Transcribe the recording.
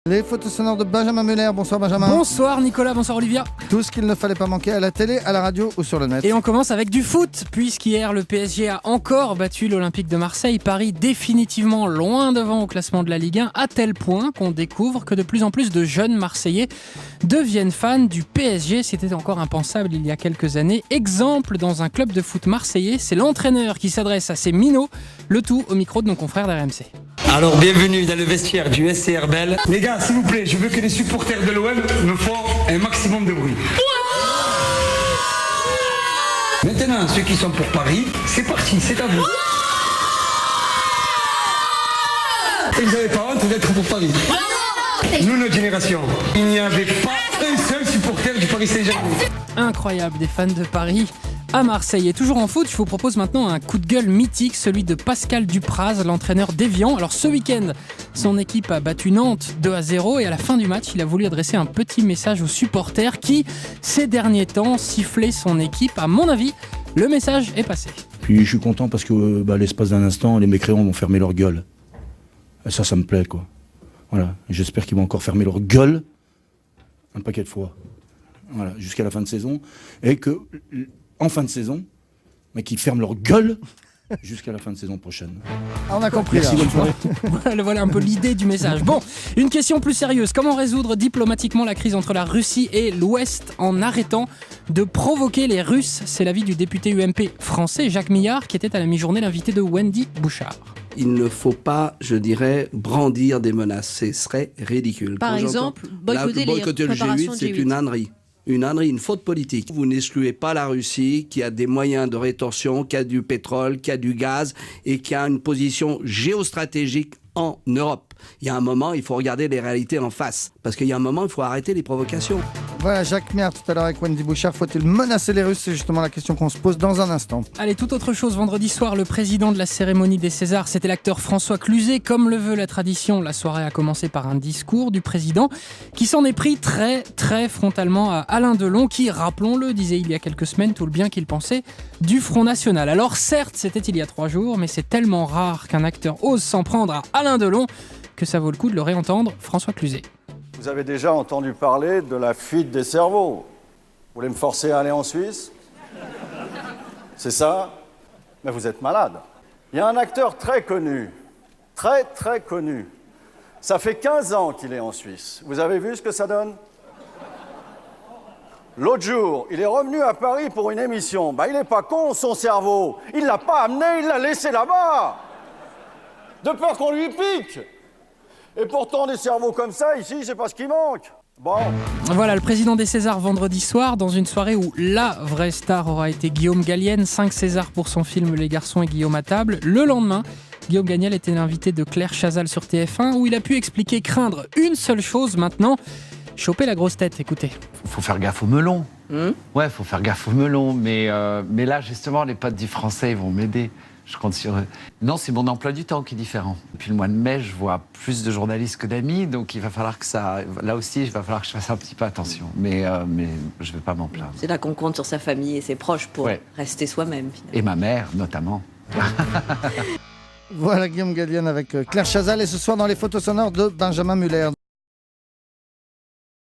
Les photos sonores de Benjamin Muller. Bonsoir Benjamin. Bonsoir Nicolas, bonsoir Olivia. Tout ce qu'il ne fallait pas manquer à la télé, à la radio ou sur le net. Et on commence avec du foot, puisqu'hier le PSG a encore battu l'Olympique de Marseille. Paris définitivement loin devant au classement de la Ligue 1, à tel point qu'on découvre que de plus en plus de jeunes Marseillais deviennent fans du PSG. C'était encore impensable il y a quelques années. Exemple dans un club de foot marseillais, c'est l'entraîneur qui s'adresse à ses minots, le tout au micro de nos confrères d'RMC. Alors bienvenue dans le vestiaire du SCR Bell. Les gars, s'il vous plaît, je veux que les supporters de l'OM me font un maximum de bruit. Maintenant, ceux qui sont pour Paris, c'est parti, c'est à vous. Et vous n'avez pas honte d'être pour Paris. Nous, notre génération, il n'y avait pas un seul supporter du Paris Saint-Germain. Incroyable, des fans de Paris à Marseille. Et toujours en foot, je vous propose maintenant un coup de gueule mythique, celui de Pascal Dupraz, l'entraîneur d'Évian. Alors ce week-end, son équipe a battu Nantes 2-0 et à la fin du match, il a voulu adresser un petit message aux supporters qui, ces derniers temps, sifflaient son équipe. À mon avis, le message est passé. Puis je suis content parce que l'espace d'un instant, les mécréants vont fermer leur gueule. Et ça me plaît, quoi. Voilà. Et j'espère qu'ils vont encore fermer leur gueule un paquet de fois. Voilà, jusqu'à la fin de saison. Et que, en fin de saison, mais qu'ils ferment leur gueule jusqu'à la fin de saison prochaine. On a compris. Merci, bonne soirée. Voilà un peu l'idée du message. Bon, une question plus sérieuse. Comment résoudre diplomatiquement la crise entre la Russie et l'Ouest en arrêtant de provoquer les Russes? C'est l'avis du député UMP français Jacques Millard, qui était à la mi-journée l'invité de Wendy Bouchard. Il ne faut pas, je dirais, brandir des menaces. Ce serait ridicule. Par exemple, boycotter le préparations G8, c'est G8. une ânerie. Une ânerie, une faute politique. Vous n'excluez pas la Russie, qui a des moyens de rétorsion, qui a du pétrole, qui a du gaz et qui a une position géostratégique en Europe. Il y a un moment, il faut regarder les réalités en face. Parce qu'il y a un moment, il faut arrêter les provocations. Voilà, Jacques Millard tout à l'heure avec Wendy Bouchard. Faut-il menacer les Russes? C'est justement la question qu'on se pose dans un instant. Allez, toute autre chose. Vendredi soir, le président de la cérémonie des Césars, c'était l'acteur François Cluzet. Comme le veut la tradition, la soirée a commencé par un discours du président qui s'en est pris très, très frontalement à Alain Delon, qui, rappelons-le, disait il y a quelques semaines tout le bien qu'il pensait du Front National. Alors certes, c'était il y a 3 jours, mais c'est tellement rare qu'un acteur ose s'en prendre à Alain Delon que ça vaut le coup de le réentendre, François Cluzet. Vous avez déjà entendu parler de la fuite des cerveaux. Vous voulez me forcer à aller en Suisse? C'est ça? Mais vous êtes malade. Il y a un acteur très connu, très très connu. Ça fait 15 ans qu'il est en Suisse. Vous avez vu ce que ça donne? L'autre jour, il est revenu à Paris pour une émission. Il n'est pas con, son cerveau. Il ne l'a pas amené, il l'a laissé là-bas. De peur qu'on lui pique. Et pourtant, des cerveaux comme ça, ici, c'est pas ce qui manque. Bon. Voilà, le président des Césars vendredi soir, dans une soirée où la vraie star aura été Guillaume Gallienne, 5 Césars pour son film Les Garçons et Guillaume à table. Le lendemain, Guillaume Gallienne était l'invité de Claire Chazal sur TF1, où il a pu expliquer craindre une seule chose maintenant, choper la grosse tête. Écoutez. Faut faire gaffe aux melons. Ouais, faut faire gaffe aux melons. Mais là, justement, les potes du français, ils vont m'aider. Je compte sur eux. Non, c'est mon emploi du temps qui est différent. Depuis le mois de mai, je vois plus de journalistes que d'amis, donc il va falloir que ça... Là aussi, il va falloir que je fasse un petit peu attention. Mais je ne vais pas m'en plaindre. C'est là qu'on compte sur sa famille et ses proches pour rester soi-même, finalement. Et ma mère, notamment. Voilà Guillaume Gallienne avec Claire Chazal. Et ce soir, dans les photos sonores de Benjamin Muller.